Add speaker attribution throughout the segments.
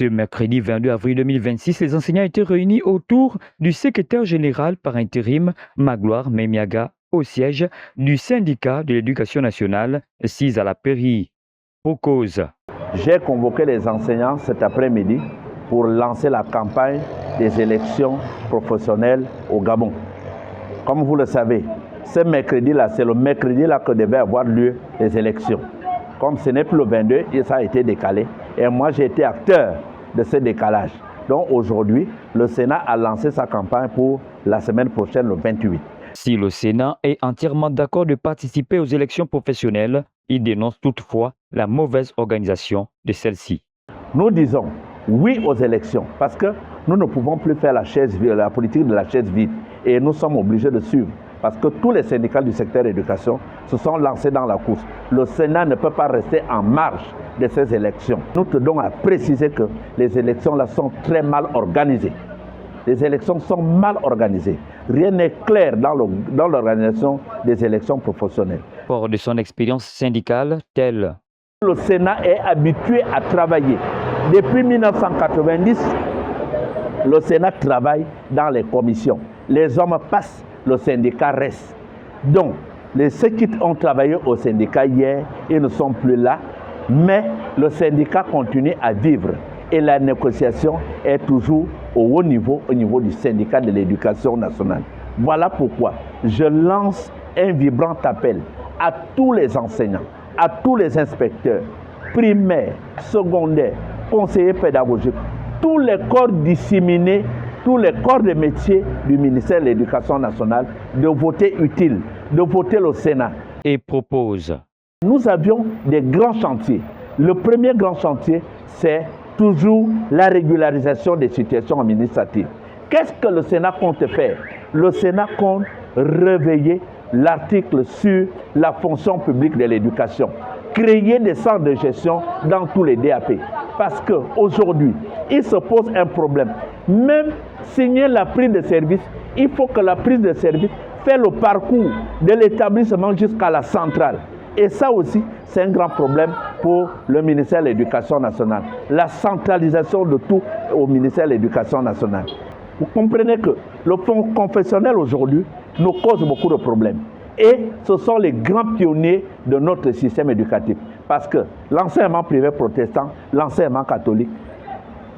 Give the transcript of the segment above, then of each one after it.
Speaker 1: Ce mercredi 22 avril 2026, les enseignants étaient réunis autour du secrétaire général par intérim Magloire Memiaga au siège du syndicat de l'éducation nationale, SIS à la Pairie. Pour cause.
Speaker 2: J'ai convoqué les enseignants cet après-midi pour lancer la campagne des élections professionnelles au Gabon. Comme vous le savez, ce mercredi-là, c'est le mercredi-là que devaient avoir lieu les élections. Comme ce n'est plus le 22, ça a été décalé. Et moi, j'ai été acteur de ce décalage. Donc aujourd'hui, le Sénat a lancé sa campagne pour la semaine prochaine, le 28.
Speaker 1: Si le Sénat est entièrement d'accord de participer aux élections professionnelles, il dénonce toutefois la mauvaise organisation de celles-ci.
Speaker 2: Nous disons oui aux élections parce que nous ne pouvons plus faire la politique de la chaise vide et nous sommes obligés de suivre parce que tous les syndicats du secteur éducation se sont lancés dans la course. Le Sénat ne peut pas rester en marge de ces élections. Nous tenons à préciser que les élections là sont très mal organisées. Les élections sont mal organisées. Rien n'est clair dans l'organisation des élections professionnelles.
Speaker 1: Fort de son expérience syndicale, telle.
Speaker 2: Le Sénat est habitué à travailler. Depuis 1990, le Sénat travaille dans les commissions. Les hommes passent, le syndicat reste. Donc, ceux qui ont travaillé au syndicat hier, ils ne sont plus là, mais le syndicat continue à vivre. Et la négociation est toujours au haut niveau, au niveau du syndicat de l'éducation nationale. Voilà pourquoi je lance un vibrant appel à tous les enseignants, à tous les inspecteurs, primaires, secondaires, conseillers pédagogiques, tous les corps disséminés, tous les corps de métiers du ministère de l'Éducation nationale, de voter utile, de voter le Sénat.
Speaker 1: Et propose.
Speaker 2: Nous avions des grands chantiers. Le premier grand chantier, c'est toujours la régularisation des situations administratives. Qu'est-ce que le Sénat compte faire? Le Sénat compte réveiller l'article sur la fonction publique de l'éducation, créer des centres de gestion dans tous les DAP. Parce qu'aujourd'hui, il se pose un problème. Même signer la prise de service, il faut que la prise de service fait le parcours de l'établissement jusqu'à la centrale. Et ça aussi, c'est un grand problème pour le ministère de l'Éducation nationale. La centralisation de tout au ministère de l'Éducation nationale. Vous comprenez que le fonds confessionnel aujourd'hui nous cause beaucoup de problèmes. Et ce sont les grands pionniers de notre système éducatif. Parce que l'enseignement privé protestant, l'enseignement catholique,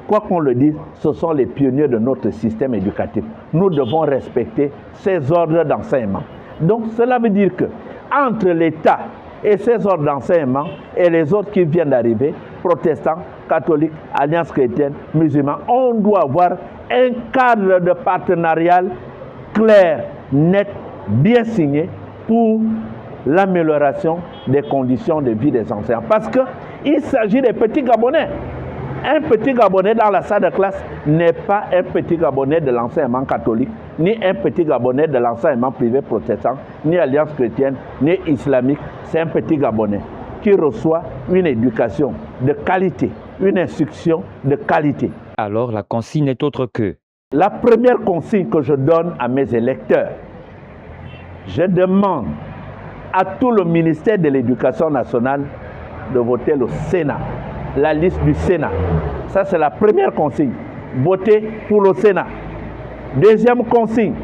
Speaker 2: quoi qu'on le dise, ce sont les pionniers de notre système éducatif. Nous devons respecter ces ordres d'enseignement. Donc cela veut dire que entre l'État et ces ordres d'enseignement et les autres qui viennent d'arriver, protestants, catholiques, alliances chrétiennes, musulmans, on doit avoir un cadre de partenariat clair, net, bien signé pour l'amélioration des conditions de vie des enseignants. Parce qu'il s'agit des petits Gabonais. Un petit Gabonais dans la salle de classe n'est pas un petit Gabonais de l'enseignement catholique, ni un petit Gabonais de l'enseignement privé protestant, ni alliance chrétienne, ni islamique. C'est un petit Gabonais qui reçoit une éducation de qualité, une instruction de qualité.
Speaker 1: Alors la consigne n'est autre que?
Speaker 2: La première consigne que je donne à mes électeurs, je demande à tout le ministère de l'Éducation nationale de voter le Sénat. La liste du Sénat. Ça, c'est la première consigne. Voter pour le Sénat. Deuxième consigne.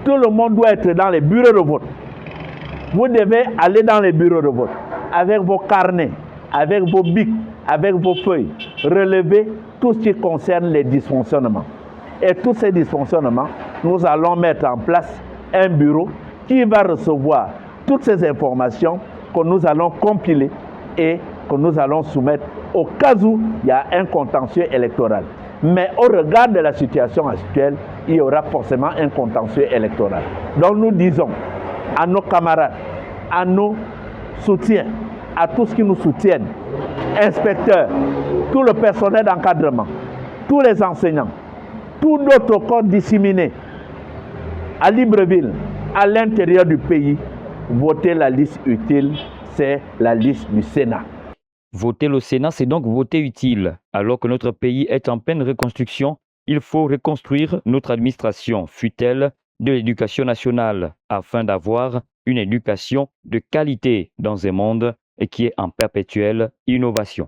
Speaker 2: Tout le monde doit être dans les bureaux de vote. Vous devez aller dans les bureaux de vote avec vos carnets, avec vos bics, avec vos feuilles. Relever tout ce qui concerne les dysfonctionnements. Et tous ces dysfonctionnements, nous allons mettre en place un bureau qui va recevoir toutes ces informations que nous allons compiler et que nous allons soumettre au cas où il y a un contentieux électoral. Mais au regard de la situation actuelle, il y aura forcément un contentieux électoral. Donc nous disons à nos camarades, à nos soutiens, à tous qui nous soutiennent, inspecteurs, tout le personnel d'encadrement, tous les enseignants, tous d'autres corps disséminés à Libreville, à l'intérieur du pays, voter la liste utile, c'est la liste du Sénat.
Speaker 1: Voter le Sénat, c'est donc voter utile. Alors que notre pays est en pleine reconstruction, il faut reconstruire notre administration, fût-elle de l'éducation nationale, afin d'avoir une éducation de qualité dans un monde qui est en perpétuelle innovation.